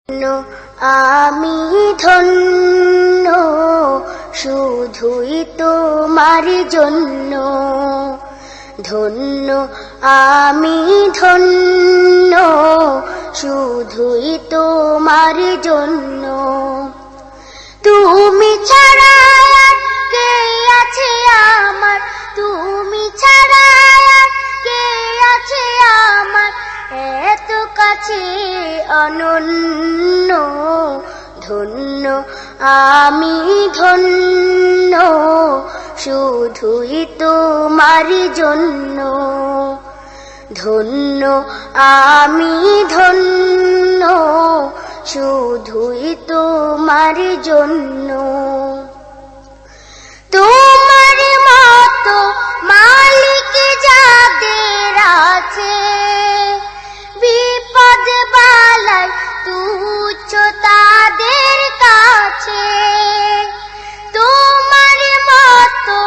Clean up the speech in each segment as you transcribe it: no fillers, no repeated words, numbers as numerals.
আমি ধন্য শুধুই তোমার জন্য, ধন্য আমি ধন্য শুধুই তোমার জন্য। তুমি ছাড়া আর কে আছে আমার, তুমি ছাড়া আর কে আছে আমার, এত কাছে অনন্য। ধন্য আমি ধন্য শুধুই তোমার জন্য, ধন্য আমি ধন্য শুধুই তোমার জন্য। তোমার মতো মালিক যাদের আছে, বিপদ বালাই তুচ্ছ তাদের কাছে। তোমার মতো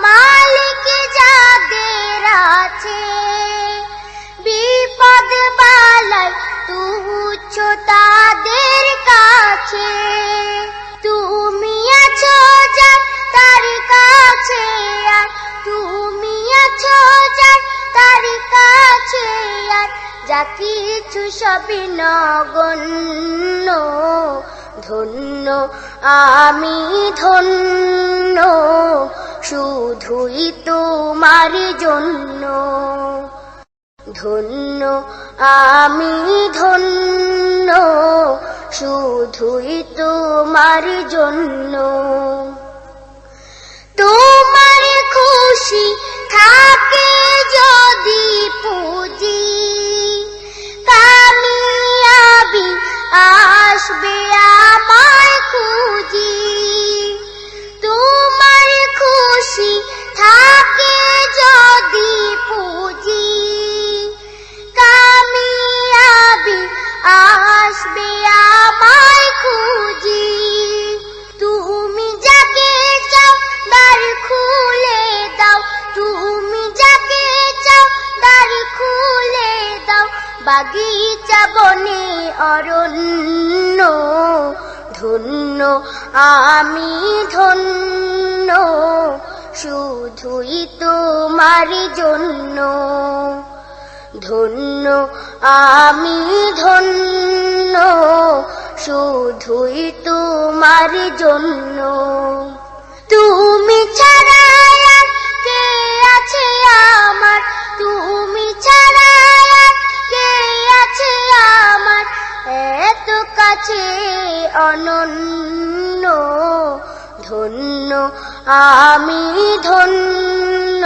মালিক যাদের আছে, বিপদ বালাই তুচ্ছ তাদের কাছে। তুমি আছো যার তার কাছে, আর তুমি আছো যার তার কাছে, আর যা কিছু সবই নগণ্য। ধন্য আমি ধন্য শুধুই তোমার জন্য, ধন্য আমি ধন্য শুধুই তোমার জন্য। তোমার খুশি থাকে যদি পুঁজি, কামিয়াবি আসবে আমায় খুঁজি। তোমার খুশি থাকে যদি পুঁজি, কামিয়াবি আসবে আমায় খুঁজি। তুমি যাকে চাও দ্বার খুলে দাও, তুমি যাকে চাও দ্বার খুলে দাও, বাগিচা বনে অরণ্য। ধন্য আমি ধন্য শুধুই তোমার জন্য, ধন্য আমি ধন্য শুধুই তোমার জন্য। তুমি ছাড়া আর কে আছে আমার, তুমি ছাড়া আর কে আছে আমার, এত কাছে অনন্য। ধন্য আমি ধন্য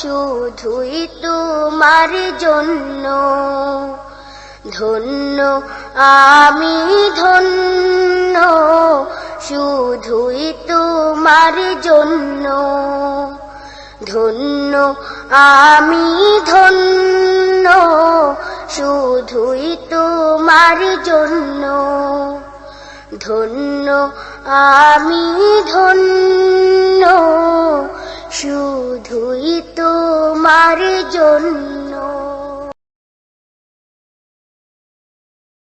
শুধুই তোমার জন্য, ধন্য আমি ধন্য শুধুই তোমার জন্য, ধন্য আমি ধন্য শুধুই তোমার জন্য, ধন্য আমি ধন্য শুধুই তোমার জন্য।